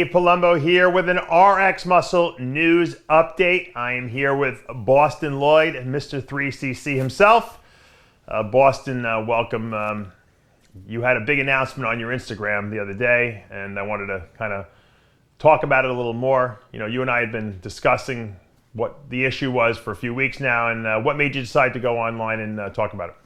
Dave Palumbo here with an RX Muscle news update. I am here with Bostin Loyd, Mr. 3cc himself. Bostin, welcome. You had a big announcement on your Instagram the other day, and I wanted to kind of talk about it a little more. You know, you and I had been discussing what the issue was for a few weeks now, and what made you decide to go online and talk about it?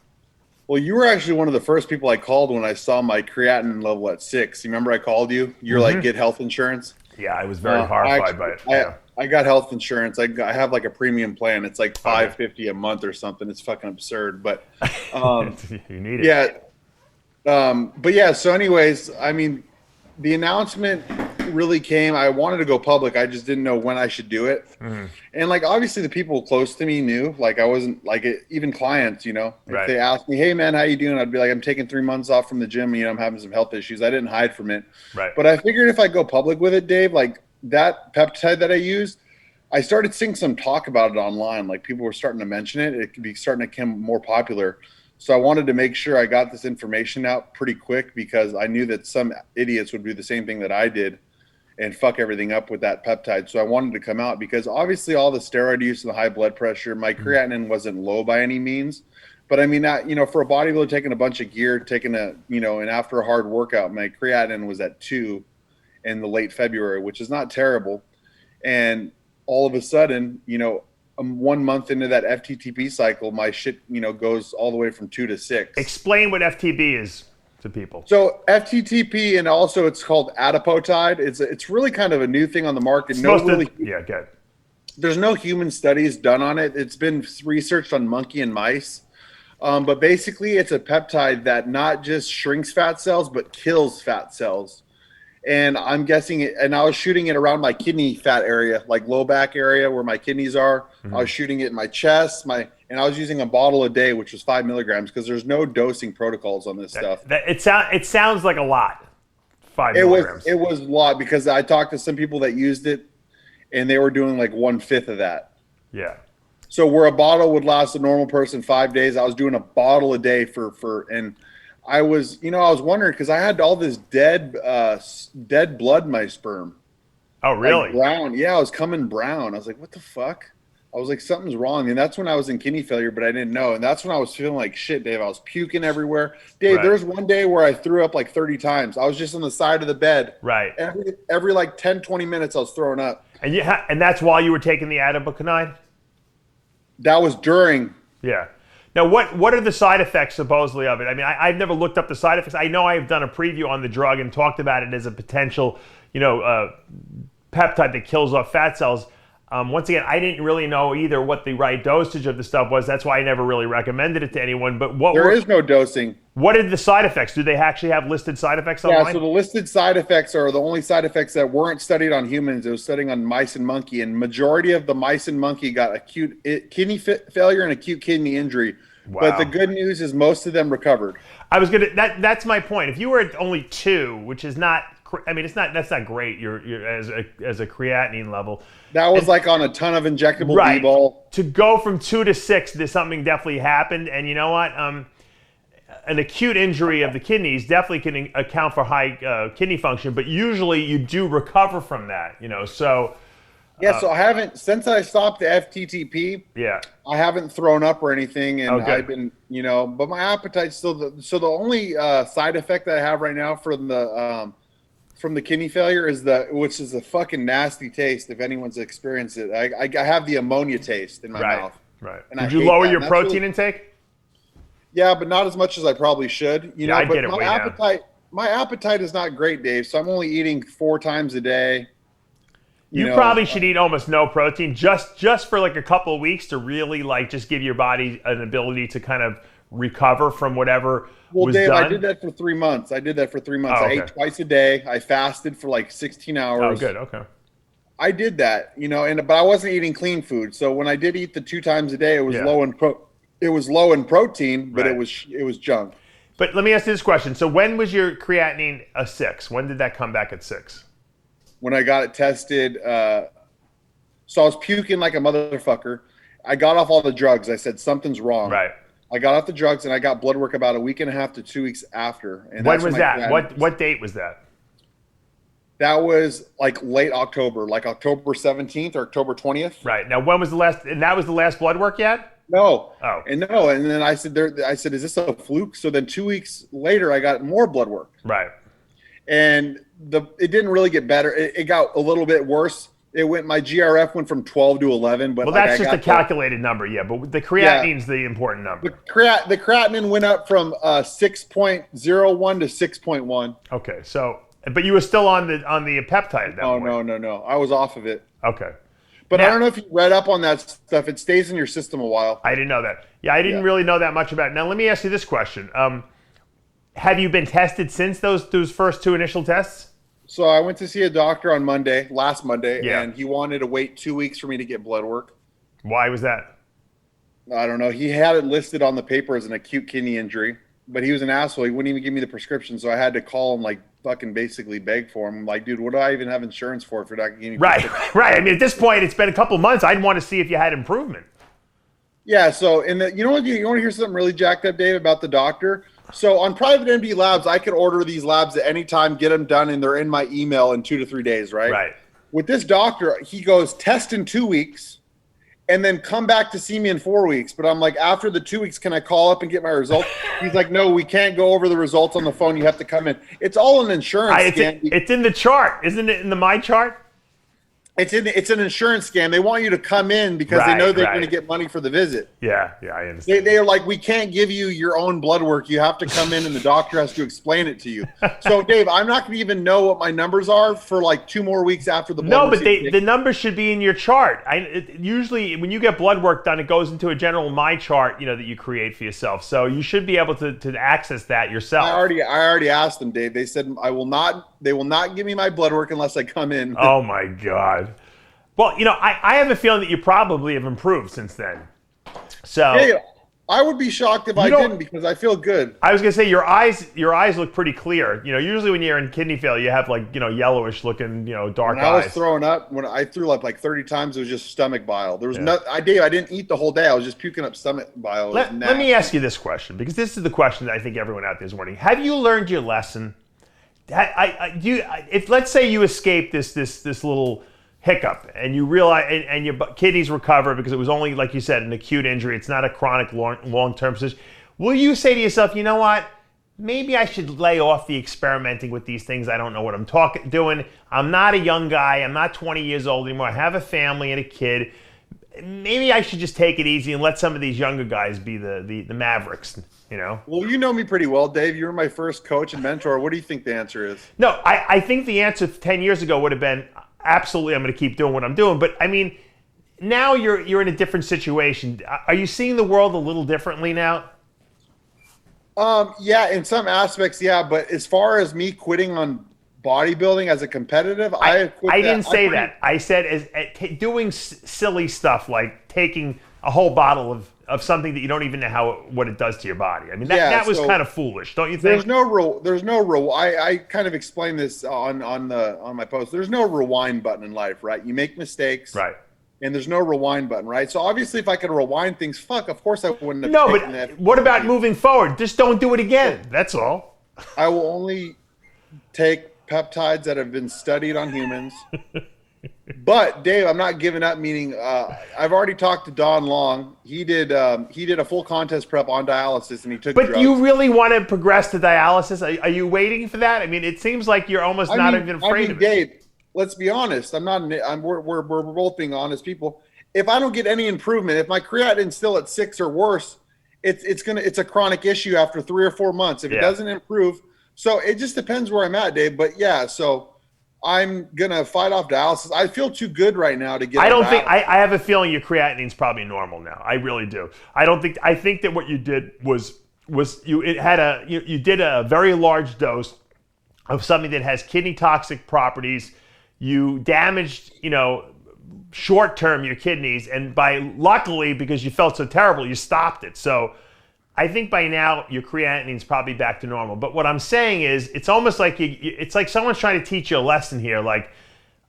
Well, you were actually one of the first people I called when I saw my creatinine level at 6. You remember I called you? You're like, get health insurance. Yeah, I was very horrified by it. I got health insurance. I have like a premium plan. It's like $550 a month or something. It's fucking absurd. But you need it. Yeah. But yeah, so anyways, I mean, the announcement really came. I wanted to go public. I just didn't know when I should do it. And like, obviously the people close to me knew, like I wasn't like even clients, you know, if they asked me, hey man, how you doing? I'd be like, I'm taking 3 months off from the gym. You know, I'm having some health issues. I didn't hide from it. But I figured if I go public with it, Dave, like that peptide that I used, I started seeing some talk about it online. Like people were starting to mention it. It could be starting to become more popular. So I wanted to make sure I got this information out pretty quick because I knew that some idiots would do the same thing that I did and fuck everything up with that peptide. So I wanted to come out because obviously all the steroid use and the high blood pressure, my creatinine wasn't low by any means. But I mean, you know, for a bodybuilder taking a bunch of gear, taking and after a hard workout, my creatinine was at 2 in the late February, which is not terrible. And all of a sudden, you know, 1 month into that FTTP cycle, my shit, you know, goes all the way from 2 to 6. Explain what FTP is to people. So FTTP, and also it's called adipotide. It's really kind of a new thing on the market. Good. There's no human studies done on it. It's been researched on monkey and mice. But basically it's a peptide that not just shrinks fat cells, but kills fat cells. And I'm guessing it, and I was shooting it around my kidney fat area, like low back area where my kidneys are. I was shooting it in my chest, and I was using a bottle a day, which was 5 milligrams, because there's no dosing protocols on this stuff. It sounds like a lot. 5 milligrams. It was a lot because I talked to some people that used it, and they were doing like 1/5 of that. Yeah. So where a bottle would last a normal person 5 days, I was doing a bottle a day and I was wondering because I had all this dead blood in my sperm. Oh, really? Like brown. Yeah, I was coming brown. I was like, what the fuck? I was like, something's wrong. And that's when I was in kidney failure, but I didn't know. And that's when I was feeling like shit, Dave. I was puking everywhere. Dave, there was one day where I threw up like 30 times. I was just on the side of the bed. Right. Every like 10, 20 minutes, I was throwing up. And that's while you were taking the adipocide? That was during. Yeah. Now, what are the side effects supposedly of it? I mean, I've never looked up the side effects. I know I've done a preview on the drug and talked about it as a potential, peptide that kills off fat cells. Once again, I didn't really know either what the right dosage of the stuff was. That's why I never really recommended it to anyone. But there is no dosing. What are the side effects? Do they actually have listed side effects online? Yeah, so the listed side effects are the only side effects that weren't studied on humans. It was studied on mice and monkey, and majority of the mice and monkey got acute kidney failure and acute kidney injury. Wow. But the good news is most of them recovered. That's my point. If you were at only 2, which is not, I mean, that's not great. You're as a creatinine level. That was like on a ton of injectable B-ball. To go from 2 to 6, there's something definitely happened. And you know what? An acute injury of the kidneys definitely can account for high kidney function, but usually you do recover from that. So. Yeah, so I haven't, since I stopped the FTTP, I haven't thrown up or anything, and I've been, but my appetite's still, so the only side effect that I have right now from the kidney failure is which is a fucking nasty taste if anyone's experienced it. I have the ammonia taste in my mouth. Right. And did you lower your protein intake? Yeah, but not as much as I probably should. I but get it my appetite is not great, Dave, so I'm only eating 4 times a day. You probably should eat almost no protein just for like a couple of weeks to really like just give your body an ability to kind of recover from whatever was Dave, done. I did that for 3 months. Oh, I ate twice a day. I fasted for like 16 hours. Oh, good. Okay. I did that, but I wasn't eating clean food. So when I did eat the 2 times a day, it was low in protein, but it was junk. But let me ask you this question. So when was your creatinine a 6? When did that come back at 6? When I got it tested, so I was puking like a motherfucker. I got off all the drugs. I said, something's wrong. Right. I got off the drugs and I got blood work about a week and a half to 2 weeks after. And when was that? What date was that? That was like late October, like October 17th or October 20th. Right. Now, when was the last, and that was the last blood work yet? No. Oh. And then I said, is this a fluke? So then 2 weeks later, I got more blood work. Right. And it didn't really get better. It got a little bit worse. My GRF went from 12 to 11. But well, that's just a calculated number, yeah. But the creatinine's the important number. The creatinine went up from 6.01 to 6.1. Okay, so but you were still on the peptide at that point. No. I was off of it. Okay. But now, I don't know if you read up on that stuff. It stays in your system a while. I didn't know that. Yeah, I didn't really know that much about it. Now, let me ask you this question. Have you been tested since those first two initial tests? So I went to see a doctor on last Monday, and he wanted to wait 2 weeks for me to get blood work. Why was that? I don't know. He had it listed on the paper as an acute kidney injury, but he was an asshole. He wouldn't even give me the prescription, so I had to call him, like, fucking basically beg for him. I'm like, dude, what do I even have insurance for if you're not giving me Right. I mean, at this point, it's been a couple months. I'd want to see if you had improvement. Yeah, so you know what? You want to hear something really jacked up, Dave, about the doctor? So on private MD labs, I could order these labs at any time, get them done, and they're in my email in 2 to 3 days, right? Right. With this doctor, he goes, test in 2 weeks, and then come back to see me in 4 weeks. But I'm like, after the 2 weeks, can I call up and get my results? He's like, no, we can't go over the results on the phone. You have to come in. It's all an insurance scam. It's in the chart. Isn't it in the My Chart? It's an insurance scam. They want you to come in because they know they're going to get money for the visit. Yeah, I understand. They're like, we can't give you your own blood work. You have to come in and the doctor has to explain it to you. So, Dave, I'm not going to even know what my numbers are for like 2 more weeks after the blood work. No, but the numbers should be in your chart. Usually, when you get blood work done, it goes into a general My Chart, that you create for yourself. So you should be able to access that yourself. I already asked them, Dave. They said they will not give me my blood work unless I come in. Oh my God. Well, I have a feeling that you probably have improved since then. So hey, I would be shocked if I didn't because I feel good. I was gonna say your eyes look pretty clear. Usually when you're in kidney failure, you have like yellowish looking, dark eyes. I was throwing up, when I threw up like 30 times, it was just stomach bile. There was I didn't eat the whole day. I was just puking up stomach bile. Let me ask you this question, because this is the question that I think everyone out there is wondering. Have you learned your lesson? If let's say you escape this little hiccup and you realize and your kidneys recover because it was only, like you said, an acute injury, it's not a chronic long-term situation, will you say to yourself, you know what, maybe I should lay off the experimenting with these things? I don't know what I'm doing. I'm not a young guy. I'm not 20 years old anymore. I have a family and a kid. Maybe I should just take it easy and let some of these younger guys be the mavericks, Well, you know me pretty well, Dave. You were my first coach and mentor. What do you think the answer is? No, I think the answer 10 years ago would have been, absolutely, I'm going to keep doing what I'm doing. But I mean, now you're in a different situation. Are you seeing the world a little differently now? Yeah, in some aspects, yeah. But as far as me quitting on bodybuilding as a competitive, I didn't say that. I said doing silly stuff like taking a whole bottle of something that you don't even know what it does to your body. I mean, that was kind of foolish, don't you think? There's no rule. I kind of explained this on my post. There's no rewind button in life, right? You make mistakes, right? And there's no rewind button, right? So obviously, if I could rewind things, of course I wouldn't have. No, but what about moving forward? Just don't do it again. That's all. I will only take peptides that have been studied on humans. But Dave, I'm not giving up. Meaning, I've already talked to Don Long. He did a full contest prep on dialysis, and he took. But drugs. You really want to progress to dialysis? Are you waiting for that? I mean, it seems like you're almost not even afraid of it. Dave, let's be honest. We're both being honest people. If I don't get any improvement, if my creatinine's still at 6 or worse, it's a chronic issue after 3 or 4 months. If it doesn't improve, so it just depends where I'm at, Dave. But yeah, so. I'm gonna fight off dialysis. I feel too good right now to get. I have a feeling your creatinine's probably normal now. I really do. I think that what you did was you did a very large dose of something that has kidney toxic properties. You damaged, short term your kidneys, and luckily because you felt so terrible, you stopped it. So I think by now your creatinine's probably back to normal. But what I'm saying is, it's almost like it's like someone's trying to teach you a lesson here. Like,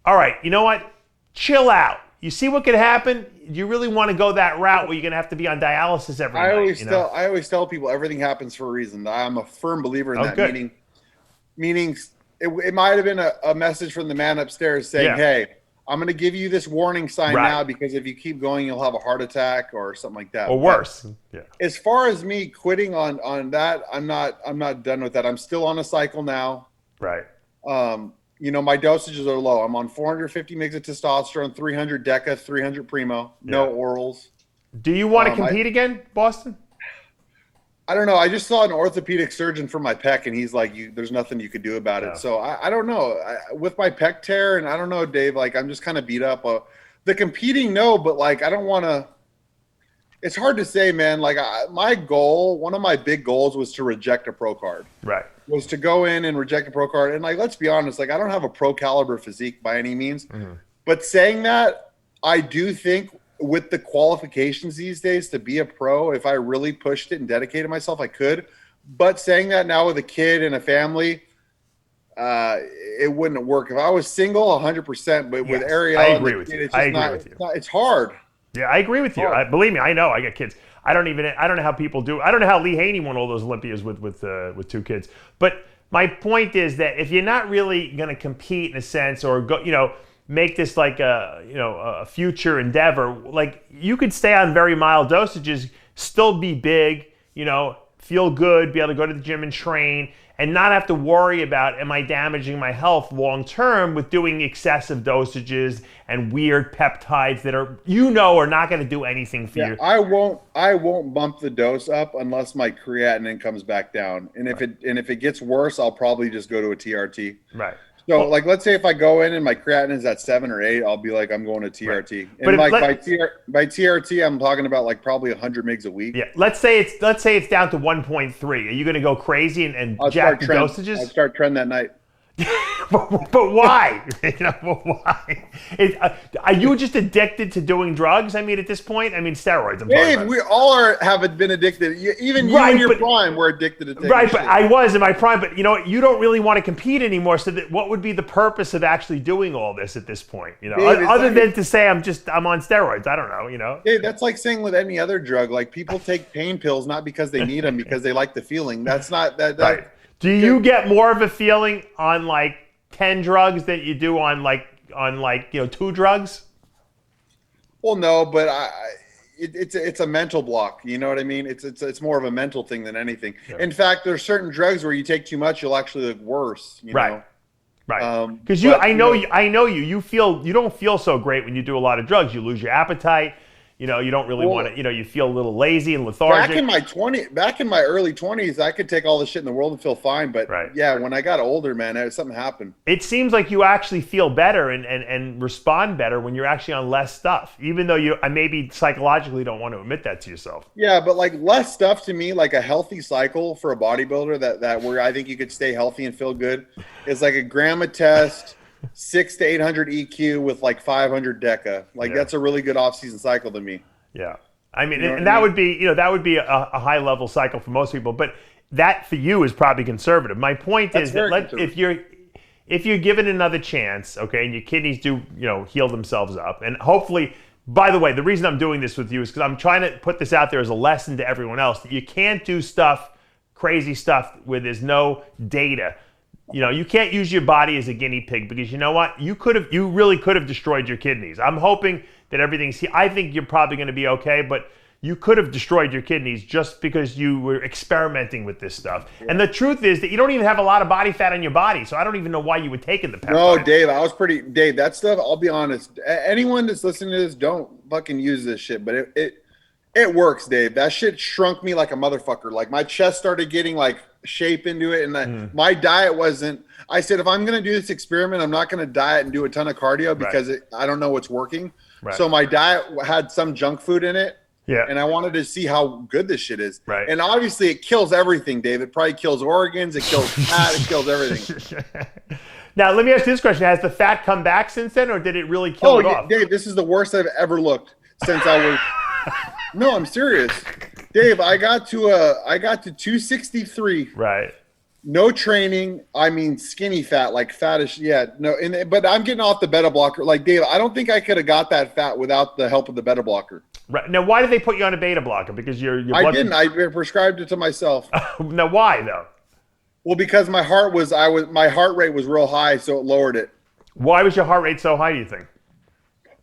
all right, you know what? Chill out. You see what could happen? Do you really want to go that route where you're going to have to be on dialysis every night? I always tell people everything happens for a reason. I'm a firm believer in that. Good. Meaning, it might have been a message from the man upstairs saying, "Hey, I'm going to give you this warning sign now because if you keep going, you'll have a heart attack or something like that." Or worse. As far as me quitting on that, I'm not done with that. I'm still on a cycle now. Right. You know, my dosages are low. I'm on 450 mg of testosterone, 300 Deca, 300 Primo, no orals. Do you want to compete again, Bostin? I don't know. I just saw an orthopedic surgeon for my pec, and he's like, "There's nothing you could do about it." So I don't know. With my pec tear, and I don't know, Dave. Like, I'm just kind of beat up. The competing, no, but like, I don't want to. It's hard to say, man. Like, my goal, one of my big goals, was to reject a pro card. Right. Was to go in and reject a pro card, and like, let's be honest. Like, I don't have a pro caliber physique by any means, but saying that, I do think, with the qualifications these days to be a pro, if I really pushed it and dedicated myself, I could. But saying that now with a kid and a family, it wouldn't work. If I was single, 100%. But with Ariel, I agree with you. I agree with you. It's hard. Yeah, I agree with you. Believe me, I know. I got kids. I don't know how people do. I don't know how Lee Haney won all those Olympias with 2 kids. But my point is that if you're not really going to compete in a sense, or go, make this like a future endeavor, like, you could stay on very mild dosages, still be big, feel good, be able to go to the gym and train, and not have to worry about, am I damaging my health long term with doing excessive dosages and weird peptides that are not going to do anything for you. I won't bump the dose up unless my creatinine comes back down. And if it gets worse, I'll probably just go to a TRT. Right. So, like, let's say if I go in and my creatinine is at 7 or 8, I'll be like, I'm going to TRT. Right. And by TRT, I'm talking about like probably 100 mgs a week. Yeah. Let's say it's down to 1.3. Are you going to go crazy and jack the dosages? I'll start trend that night. but why? Why? Are you just addicted to doing drugs? I mean, at this point, steroids. Dave, we all have been addicted. Even you in your prime were addicted to taking Right, but shit. I was in my prime. But you don't really want to compete anymore. So what would be the purpose of actually doing all this at this point? Dave, other than to say I'm on steroids. I don't know. Dave, that's like saying with any other drug. Like, people take pain pills not because they need them, because they like the feeling. That's not that. Right. Do you get more of a feeling on like 10 drugs than you do on 2 drugs? Well, no, but it's a mental block. You know what I mean? It's more of a mental thing than anything. Yeah. In fact, there's certain drugs where you take too much, you'll actually look worse. Right. Because I know you. You don't feel so great when you do a lot of drugs. You lose your appetite. You don't really want to, you feel a little lazy and lethargic. Back in my early 20s, I could take all the shit in the world and feel fine. But yeah, when I got older, man, something happened. It seems like you actually feel better and respond better when you're actually on less stuff, even though you maybe psychologically don't want to admit that to yourself. Yeah, but like less stuff to me, like a healthy cycle for a bodybuilder that where I think you could stay healthy and feel good is like a gram a test, 600 to 800 EQ with like 500 Deca. Like, that's a really good off-season cycle to me. Yeah. That would be a high level cycle for most people, but that for you is probably conservative. My point is that if you're given another chance, okay, and your kidneys do, heal themselves up, and hopefully, by the way, the reason I'm doing this with you is because I'm trying to put this out there as a lesson to everyone else that you can't do crazy stuff where there's no data. You can't use your body as a guinea pig, because you know what? You really could have destroyed your kidneys. I'm hoping that everything's here. I think you're probably going to be okay, but you could have destroyed your kidneys just because you were experimenting with this stuff. Yeah. And the truth is that you don't even have a lot of body fat on your body, so I don't even know why you would take the peptide. No, Dave, that stuff, I'll be honest. Anyone that's listening to this, don't fucking use this shit, but it works, Dave. That shit shrunk me like a motherfucker. Like, my chest started getting like shape into it, and my diet wasn't. I said, if I'm going to do this experiment, I'm not going to diet and do a ton of cardio because I don't know what's working. Right. So my diet had some junk food in it. Yeah. And I wanted to see how good this shit is. Right. And obviously it kills everything, Dave. It probably kills organs, it kills fat, it kills everything. Now, let me ask you this question. Has the fat come back since then, or did it really kill it off? Dave, this is the worst I've ever looked since I was No, I'm serious. Dave, I got to 263. Right. No training. Skinny fat, like fattish. Yeah, no. But I'm getting off the beta blocker. Like, Dave, I don't think I could have got that fat without the help of the beta blocker. Right. Now, why did they put you on a beta blocker? Because your blood... I didn't. I prescribed it to myself. Now, why though? Well, because my heart rate was real high, so it lowered it. Why was your heart rate so high, do you think?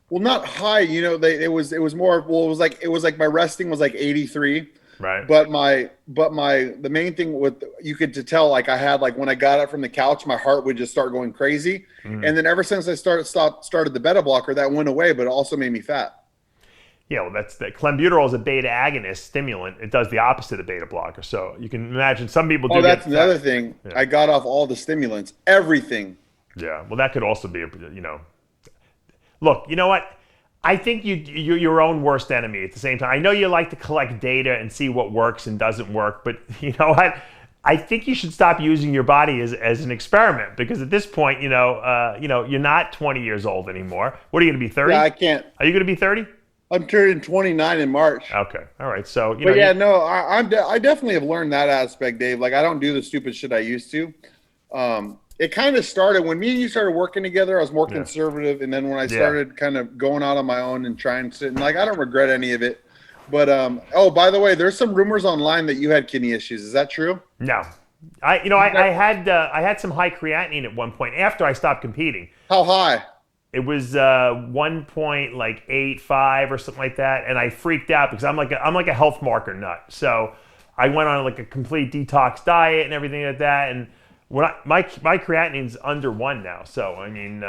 Well, not high, it was more, well, it was like my resting was like 83. Right. But the main thing with, you could to tell, like I had, like when I got up from the couch, my heart would just start going crazy. And then ever since I started the beta blocker, that went away, but it also made me fat. Yeah, well, that's the clenbuterol is a beta agonist stimulant. It does the opposite of beta blocker. So you can imagine some people do. Oh, that's get another fat. thing. Yeah. I got off all the stimulants, everything. Yeah, well, that could also be, Look, you know what? I think you're your own worst enemy at the same time. I know you like to collect data and see what works and doesn't work, but you know what? I think you should stop using your body as an experiment, because at this point, you're not 20 years old anymore. What are you going to be, 30? Yeah, I can't. Are you going to be 30? I'm turning 29 in March. Okay, all right. So I definitely have learned that aspect, Dave. Like I don't do the stupid shit I used to. It kind of started when me and you started working together. I was more conservative, and then when I started kind of going out on my own and trying to, and like I don't regret any of it. But by the way, there's some rumors online that you had kidney issues. Is that true? No, I had some high creatinine at one point after I stopped competing. How high? It was 1.85 or something like that, and I freaked out because I'm like a health marker nut. So I went on like a complete detox diet and everything like that, and my creatinine's under 1 now. So I mean,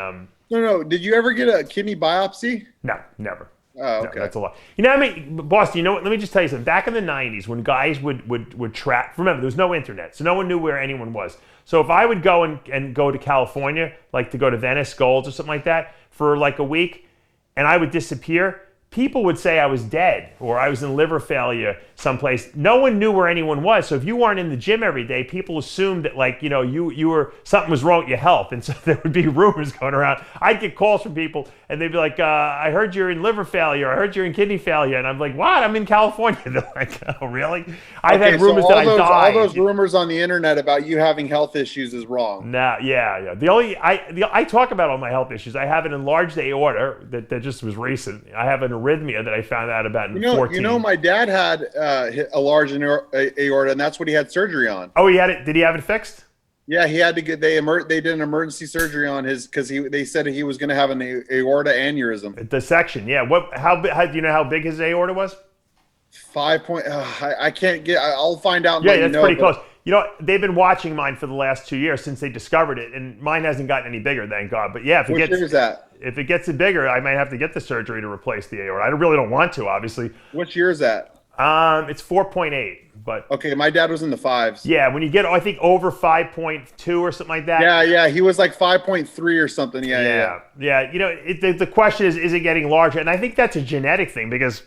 No. Did you ever get a kidney biopsy? no, never. Oh, okay. No, that's a lot. You know what I mean, Boston, you know what? Let me just tell you something. Back in the 90s, when guys would track, remember, there was no internet, so no one knew where anyone was. So if I would go and go to California, like to go to Venice Golds or something like that for like a week, and I would disappear, people would say I was dead or I was in liver failure someplace. No one knew where anyone was. So if you weren't in the gym every day, people assumed that like, you were, something was wrong with your health. And so there would be rumors going around. I'd get calls from people and they'd be like, I heard you're in liver failure. I heard you're in kidney failure. And I'm like, what? I'm in California. They're like, oh, really? I've had rumors that I died. All those rumors on the internet about you having health issues is wrong. Nah, yeah. I talk about all my health issues. I have an enlarged aorta that just was recent. I have an arrhythmia that I found out about in 14. My dad had a large aorta, and that's what he had surgery on. Oh, he had it. Did he have it fixed? Yeah, he had to get. They did an emergency surgery on his because they said he was going to have an aorta aneurysm. Dissection. Yeah. How do you know how big his aorta was? 5 point. I can't get. I'll find out. Yeah, that's pretty close. They've been watching mine for the last 2 years since they discovered it, and mine hasn't gotten any bigger, thank God. But yeah, Which year is that? If it gets bigger, I might have to get the surgery to replace the aorta. I really don't want to, obviously. Which year is that? It's 4.8, but okay, my dad was in the 5s. Yeah, when you get, I think, over 5.2 or something like that. Yeah, he was like 5.3 or something. Yeah. The question is it getting larger? And I think that's a genetic thing because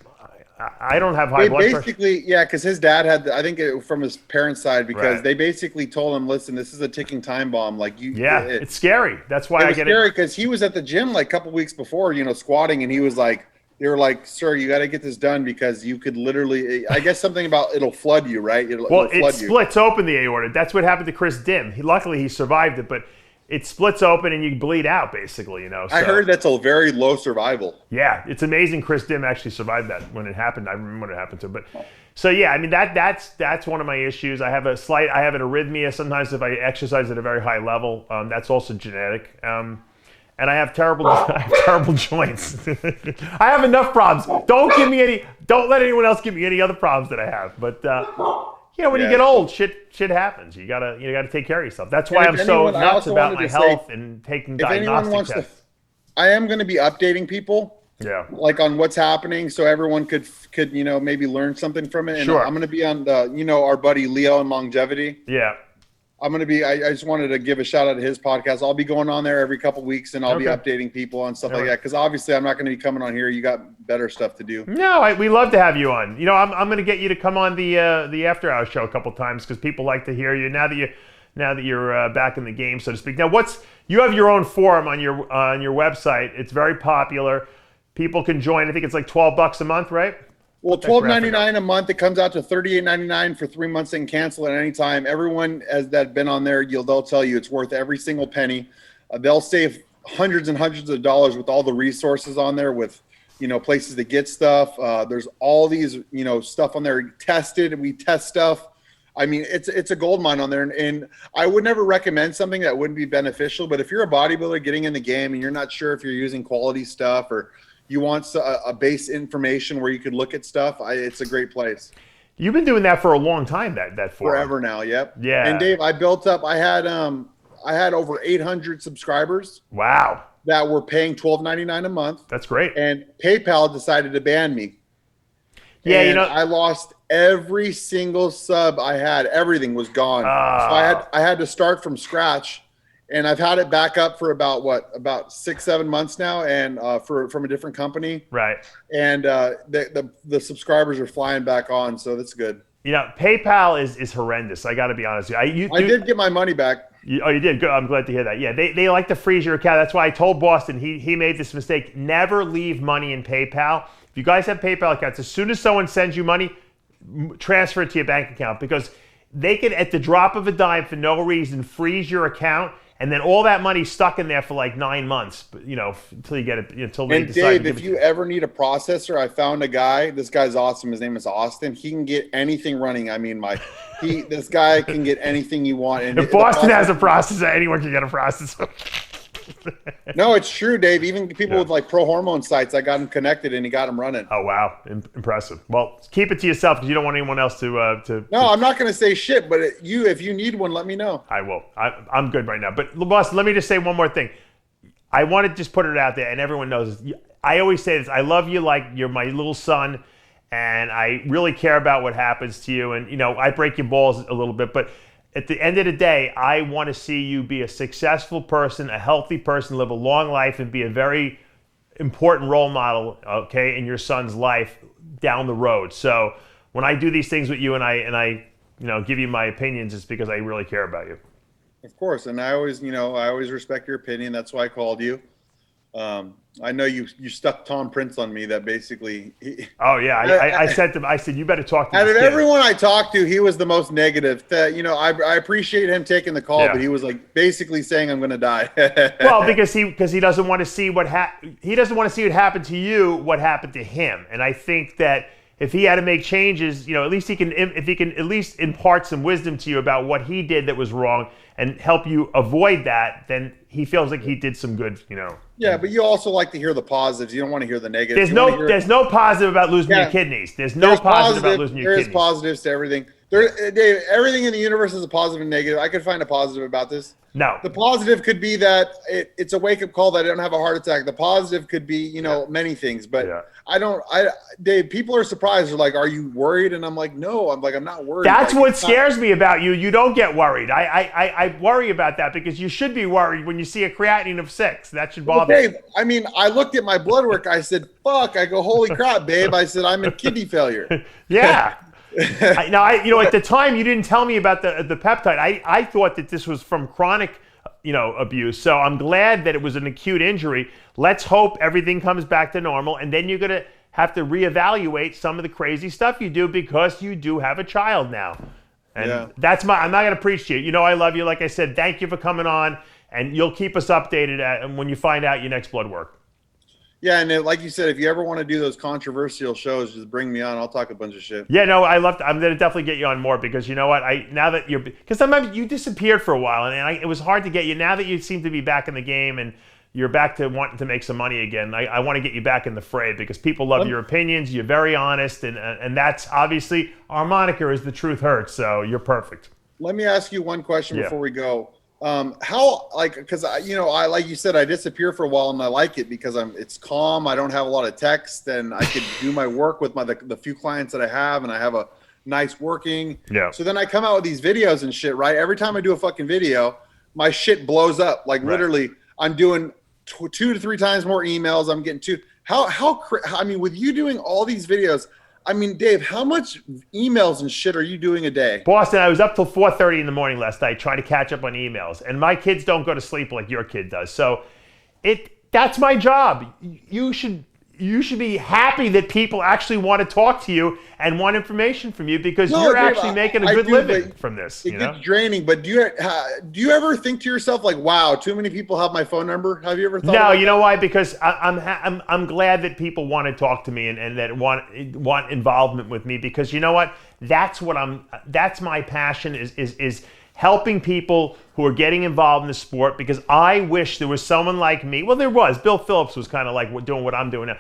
I don't have high blood pressure. Because his dad had, I think, from his parents' side, because they basically told him, "Listen, this is a ticking time bomb. Like you." Yeah, it's scary. That's why I get it. Scary because he was at the gym like a couple weeks before, squatting, and he was like, "They were like, sir, you got to get this done because you could literally, I guess something about it'll flood you, right? It splits open the aorta. That's what happened to Chris Dim. Luckily, he survived it, but it splits open and you bleed out, basically, So, I heard that's a very low survival. Yeah, it's amazing Chris Dim actually survived that when it happened. I remember when it happened to him. But so yeah, I mean that's one of my issues. I have an arrhythmia sometimes if I exercise at a very high level. That's also genetic. And I have terrible joints. I have enough problems. Don't let anyone else give me any other problems that I have. But when you get old, shit happens. You gotta take care of yourself. That's why I'm so nuts about my health and taking diagnostic tests. I am going to be updating people. Yeah. Like on what's happening, so everyone could maybe learn something from it. And sure. I'm going to be on our buddy Leo and Longevity. Yeah. I'm going to be. I just wanted to give a shout out to his podcast. I'll be going on there every couple weeks, and I'll be updating people on stuff like that. Because obviously, I'm not going to be coming on here. You got better stuff to do. No, we love to have you on. I'm going to get you to come on the After Hours show a couple times because people like to hear you now that you're back in the game, so to speak. Now, you have your own forum on your website. It's very popular. People can join. I think it's like $12 a month, right? Well, $12.99 a month. It comes out to $38.99 for 3 months and cancel at any time. Everyone that's been on there, they'll tell you it's worth every single penny. They'll save hundreds and hundreds of dollars with all the resources on there, with places to get stuff. There's all these stuff on there tested. We test stuff. I mean, it's a gold mine on there, and I would never recommend something that wouldn't be beneficial. But if you're a bodybuilder getting in the game and you're not sure if you're using quality stuff or you want a base information where you could look at stuff, it's a great place. You've been doing that for a long time. That forum. Forever now. Yep. Yeah. And Dave, I built up. I had over 800 subscribers. Wow. That were paying $12.99 a month. That's great. And PayPal decided to ban me. Yeah, and I lost every single sub I had. Everything was gone. So I had to start from scratch, and I've had it back up for about 6-7 months now, and from a different company. Right. And the subscribers are flying back on, so that's good. PayPal is horrendous. I got to be honest with you. I did get my money back. Oh, you did? Good. I'm glad to hear that. Yeah, they like to freeze your account. That's why I told Boston he made this mistake. Never leave money in PayPal. If you guys have PayPal accounts, as soon as someone sends you money, transfer it to your bank account, because they can, at the drop of a dime, for no reason, freeze your account, and then all that money's stuck in there for like 9 months, until you get it, until they decide Dave, to give if you ever need a processor, I found a guy. This guy's awesome. His name is Austin. He can get anything running. I mean, this guy can get anything you want. And if Boston has a processor, anyone can get a processor. No, it's true, Dave. Even people with like pro hormone sites, I got him connected and he got him running. Oh wow, impressive. Well, keep it to yourself because you don't want anyone else to. No, I'm not going to say shit. But if you need one, let me know. I will. I'm good right now. But Boston, let me just say one more thing. I want to just put it out there, and everyone knows this. I always say this. I love you like you're my little son, and I really care about what happens to you. And I break your balls a little bit, but at the end of the day, I want to see you be a successful person, a healthy person, live a long life, and be a very important role model, okay, in your son's life down the road. So when I do these things with you and I give you my opinions, it's because I really care about you. Of course, and I always respect your opinion. That's why I called you. I know you stuck Tom Prince on me. That basically. I said to him. I said you better talk to. Out of everyone I talked to, he was the most negative. I appreciate him taking the call, but he was like basically saying I'm going to die. Well, because he doesn't want to see he doesn't want to see what happened to you, what happened to him, and I think that if he had to make changes, at least he can at least impart some wisdom to you about what he did that was wrong and help you avoid that, then he feels like he did some good, Yeah, but you also like to hear the positives. You don't want to hear the negatives. There's no positive about losing your kidneys. There's no positive about losing your kidneys. There is positives to everything. Dave, everything in the universe is a positive and negative. I could find a positive about this. No. The positive could be that it's a wake-up call that I don't have a heart attack. The positive could be, many things. But Dave, people are surprised. They're like, are you worried? And I'm like, no. I'm not worried. That's what scares me about you. You don't get worried. I worry about that because you should be worried when you see a creatinine of 6. That should bother you. Dave, I mean, I looked at my blood work. I said, fuck. I go, holy crap, babe. I said, I'm in kidney failure. Yeah. At the time you didn't tell me about the peptide. I thought that this was from chronic, abuse. So I'm glad that it was an acute injury. Let's hope everything comes back to normal, and then you're gonna have to reevaluate some of the crazy stuff you do because you do have a child now. And I'm not gonna preach to you. I love you. Like I said, thank you for coming on, and you'll keep us updated when you find out your next blood work. Yeah, and like you said, if you ever want to do those controversial shows, just bring me on. I'll talk a bunch of shit. Yeah, no, I'm going to definitely get you on more because you know what? Because sometimes you disappeared for a while, and it was hard to get you. Now that you seem to be back in the game and you're back to wanting to make some money again, I want to get you back in the fray because people love your opinions. You're very honest, and that's obviously our moniker is The Truth Hurts, so you're perfect. Let me ask you one question before we go. Because I like you said, I disappear for a while and I like it because it's calm. I don't have a lot of text and I could do my work with the few clients that I have, and I have a nice working. Yeah. So then I come out with these videos and shit, right? Every time I do a fucking video, my shit blows up. Like literally, I'm doing 2 to 3 times more emails. I'm getting with you doing all these videos. I mean, Dave, how much emails and shit are you doing a day? Boston, I was up till 4:30 in the morning last night trying to catch up on emails. And my kids don't go to sleep like your kid does. So that's my job. You should you should be happy that people actually want to talk to you and want information from you, because you're actually making a good living from this. It gets draining, but do you ever think to yourself like, wow, too many people have my phone number? Have you ever thought? No, you know why? Because I'm glad that people want to talk to me and that want involvement with me, because you know what? That's my passion is helping people who are getting involved in the sport, because I wish there was someone like me. Well, there was. Bill Phillips was kind of like doing what I'm doing now.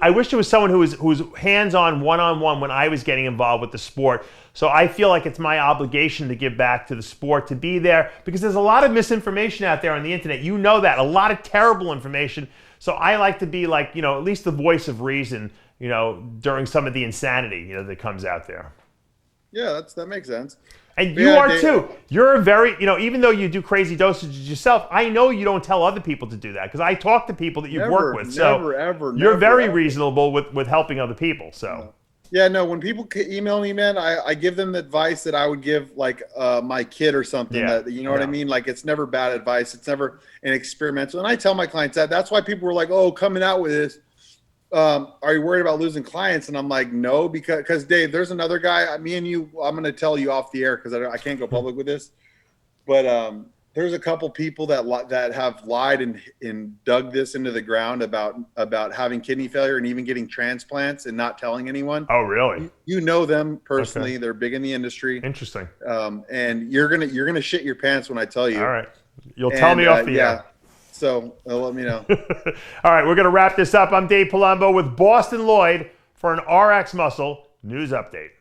I wish there was someone who was hands-on, one-on-one when I was getting involved with the sport. So I feel like it's my obligation to give back to the sport, to be there, because there's a lot of misinformation out there on the internet. You know that. A lot of terrible information. So I like to be like, at least the voice of reason, during some of the insanity, that comes out there. Yeah, that makes sense. And you are too. You're a very, even though you do crazy dosages yourself, I know you don't tell other people to do that, because I talk to people that you've worked with. So you're very reasonable with helping other people. So yeah, no. When people email me, man, I give them advice that I would give like my kid or something. Yeah. That what I mean. Like, it's never bad advice. It's never an experimental. And I tell my clients that. That's why people were like, "Oh, coming out with this. Are you worried about losing clients?" And I'm like, no, because Dave, there's another guy, me and you, I'm going to tell you off the air, because I can't go public with this, but there's a couple people that have lied and dug this into the ground about having kidney failure and even getting transplants and not telling anyone. Oh, really? You know them personally. Okay. They're big in the industry. Interesting. And you're gonna shit your pants when I tell you. All right. You'll tell me off the air. So let me know. All right, we're going to wrap this up. I'm Dave Palumbo with Bostin Loyd for an RX Muscle News Update.